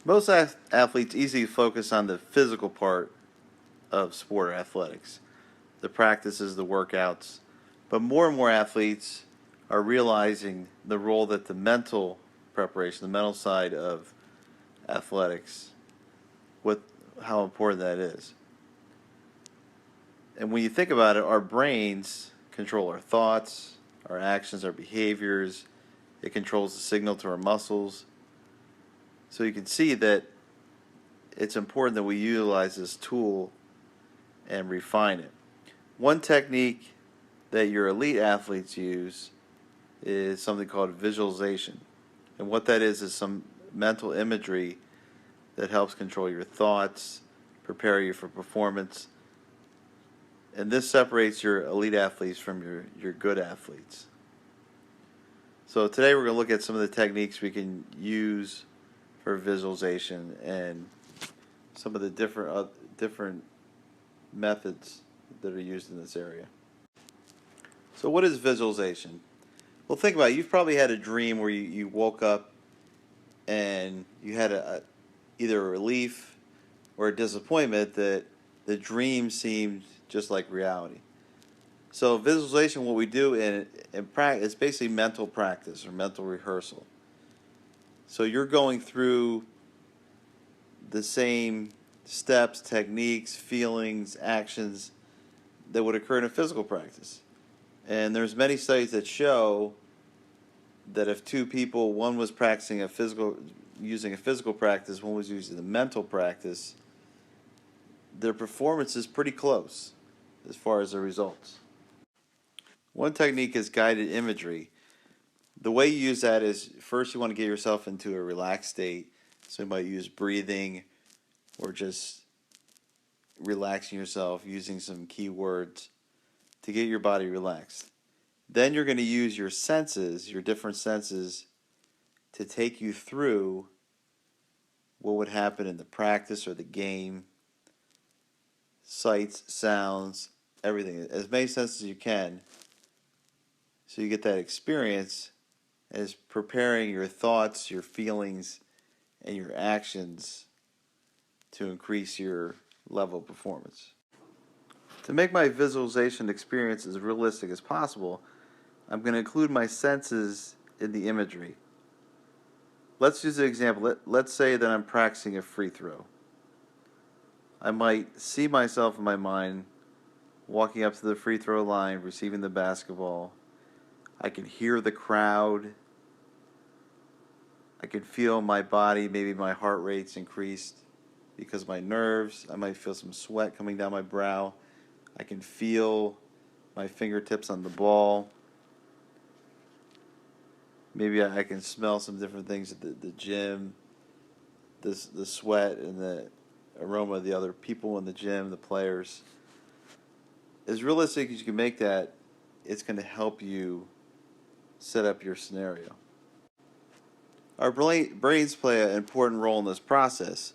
Most athletes easily focus on the physical part of sport or athletics, the practices, the workouts. But more and more athletes are realizing the role that the mental preparation, the mental side of athletics, what how important that is. And when you think about it, our brains control our thoughts, our actions, our behaviors. It controls the signal to our muscles. So you can see that it's important that we utilize this tool and refine it. One technique that your elite athletes use is something called visualization. And what that is some mental imagery that helps control your thoughts, prepare you for performance. And this separates your elite athletes from your good athletes. So today we're going to look at some of the techniques we can use for visualization and some of the different methods that are used in this area. So what is visualization? Well, think about it. You've probably had a dream where you woke up and you had either a relief or a disappointment that the dream seemed just like reality. So visualization, what we do in practice, it's basically mental practice or mental rehearsal. So you're going through the same steps, techniques, feelings, actions that would occur in a physical practice. And there's many studies that show that if two people, one was practicing using a physical practice, one was using the mental practice, their performance is pretty close as far as the results. One technique is guided imagery. The way you use that is first you want to get yourself into a relaxed state. So you might use breathing or just relaxing yourself using some keywords to get your body relaxed. Then you're going to use your senses, your different senses, to take you through what would happen in the practice or the game, sights, sounds, everything, as many senses as you can, so you get that experience as preparing your thoughts, your feelings, and your actions to increase your level of performance. To make my visualization experience as realistic as possible, I'm going to include my senses in the imagery. Let's use an example. Let's say that I'm practicing a free throw. I might see myself in my mind walking up to the free throw line, receiving the basketball. I can hear the crowd. I can feel my body, maybe my heart rate's increased because of my nerves. I might feel some sweat coming down my brow. I can feel my fingertips on the ball. Maybe I can smell some different things at the gym, the sweat and the aroma of the other people in the gym, the players. As realistic as you can make that, it's going to help you set up your scenario. Our brains play an important role in this process.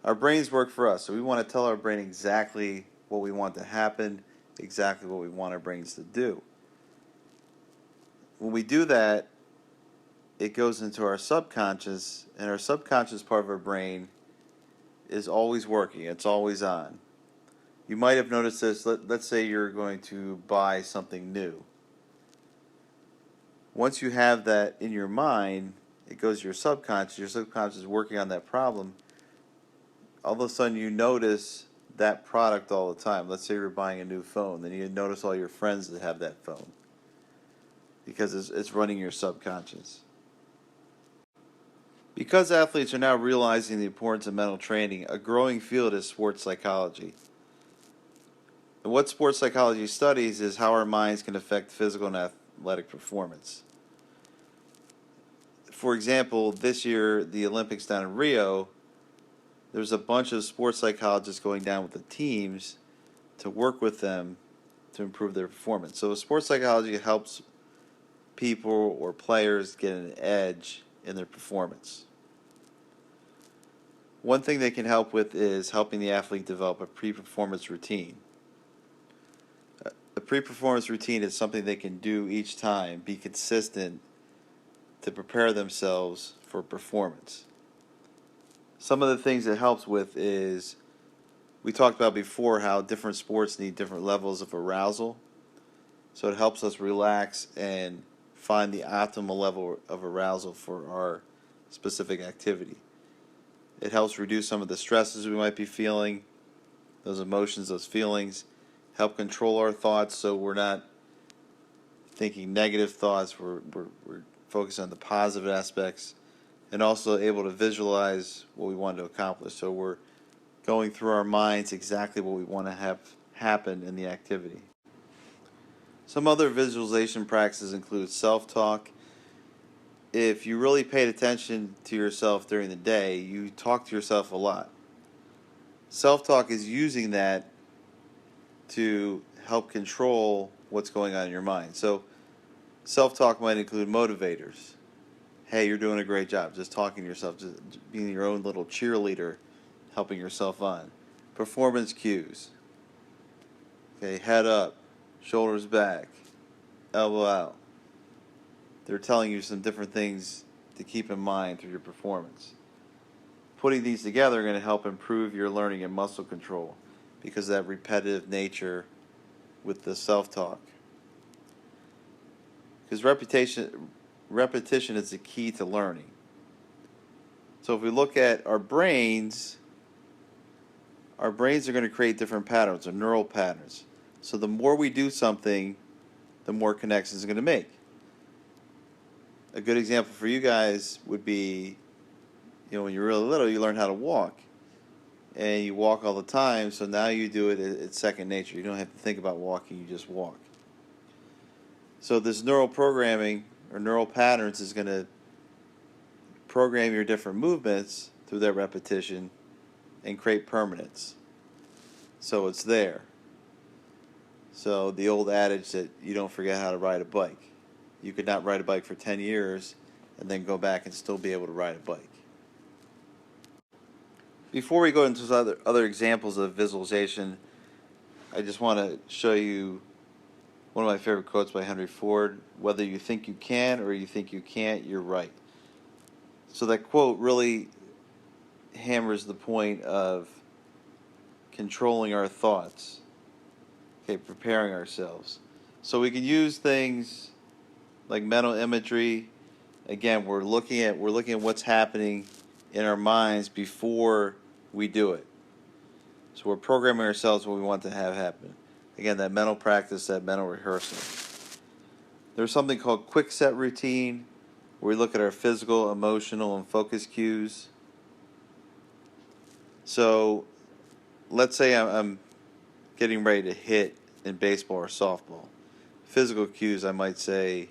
Our brains work for us, so we want to tell our brain exactly what we want to happen, exactly what we want our brains to do. When we do that, it goes into our subconscious, and our subconscious part of our brain is always working. It's always on. You might have noticed this. Let's say you're going to buy something new. Once you have that in your mind, it goes to your subconscious. Your subconscious is working on that problem. All of a sudden, you notice that product all the time. Let's say you're buying a new phone. Then you notice all your friends that have that phone because it's running your subconscious. Because athletes are now realizing the importance of mental training, a growing field is sports psychology. And what sports psychology studies is how our minds can affect physical and athletic performance. For example, this year, the Olympics down in Rio, there's a bunch of sports psychologists going down with the teams to work with them to improve their performance. So sports psychology helps people or players get an edge in their performance. One thing they can help with is helping the athlete develop a pre-performance routine. A pre-performance routine is something they can do each time, be consistent to prepare themselves for performance. Some of the things it helps with is, we talked about before how different sports need different levels of arousal. So it helps us relax and find the optimal level of arousal for our specific activity. It helps reduce some of the stresses we might be feeling, those emotions, those feelings, help control our thoughts so we're not thinking negative thoughts, we're focused on the positive aspects, and also able to visualize what we want to accomplish. So we're going through our minds exactly what we want to have happen in the activity. Some other visualization practices include self-talk. If you really paid attention to yourself during the day, you talk to yourself a lot. Self-talk is using that to help control what's going on in your mind. So self-talk might include motivators. Hey, you're doing a great job. Just talking to yourself, just being your own little cheerleader, helping yourself on. Performance cues. Okay, head up, shoulders back, elbow out. They're telling you some different things to keep in mind through your performance. Putting these together are going to help improve your learning and muscle control because of that repetitive nature with the self-talk. Because repetition is the key to learning. So if we look at our brains are going to create different patterns or neural patterns. So the more we do something, the more connections it's going to make. A good example for you guys would be, when you're really little, you learn how to walk. And you walk all the time, so now you do it, it's second nature. You don't have to think about walking, you just walk. So this neural programming or neural patterns is going to program your different movements through that repetition and create permanence. So it's there. So the old adage that you don't forget how to ride a bike. You could not ride a bike for 10 years and then go back and still be able to ride a bike. Before we go into other examples of visualization, I just want to show you one of my favorite quotes by Henry Ford. Whether you think you can or you think you can't, you're right. So that quote really hammers the point of controlling our thoughts, preparing ourselves. So we can use things like mental imagery. Again, we're looking at what's happening in our minds before we do it. So we're programming ourselves what we want to have happen. Again, that mental practice, that mental rehearsal. There's something called quick set routine, where we look at our physical, emotional, and focus cues. So let's say I'm getting ready to hit in baseball or softball. Physical cues, I might say,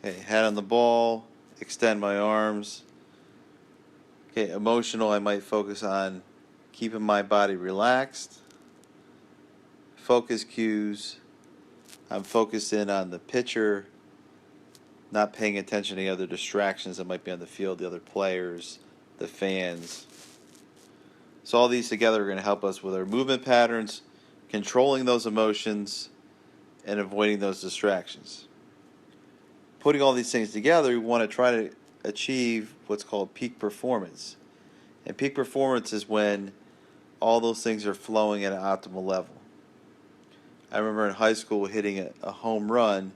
hey, hand on the ball, extend my arms. Okay, emotional, I might focus on keeping my body relaxed. Focus cues, I'm focused in on the pitcher, not paying attention to any other distractions that might be on the field, the other players, the fans. So all these together are going to help us with our movement patterns, controlling those emotions, and avoiding those distractions. Putting all these things together, we want to try to achieve what's called peak performance. And peak performance is when all those things are flowing at an optimal level. I remember in high school hitting a home run,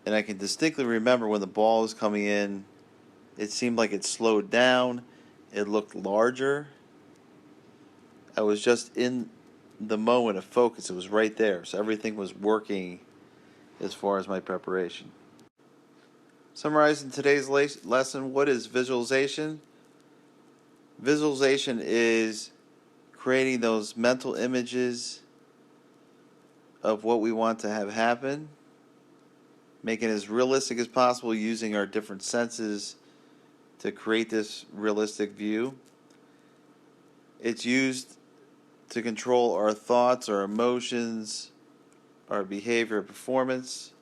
and I can distinctly remember when the ball was coming in, it seemed like it slowed down, it looked larger. I was just in the moment of focus, it was right there, so everything was working as far as my preparation. Summarizing today's lesson, what is visualization? Visualization is creating those mental images of what we want to have happen, making it as realistic as possible using our different senses to create this realistic view. It's used to control our thoughts, our emotions, our behavior, performance.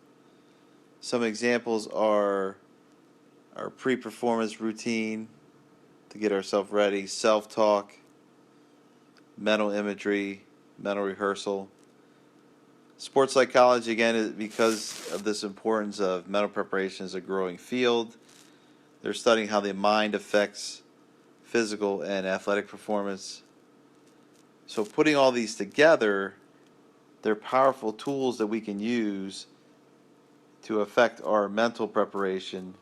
Some examples are our pre-performance routine to get ourselves ready, self-talk, mental imagery, mental rehearsal. Sports psychology, again, because of this importance of mental preparation, is a growing field. They're studying how the mind affects physical and athletic performance. So putting all these together, they're powerful tools that we can use to affect our mental preparation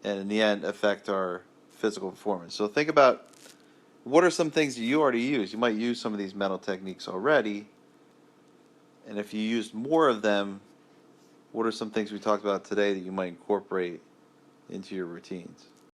and in the end affect our physical performance. So think about what are some things that you already use. You might use some of these mental techniques already, and if you used more of them, what are some things we talked about today that you might incorporate into your routines?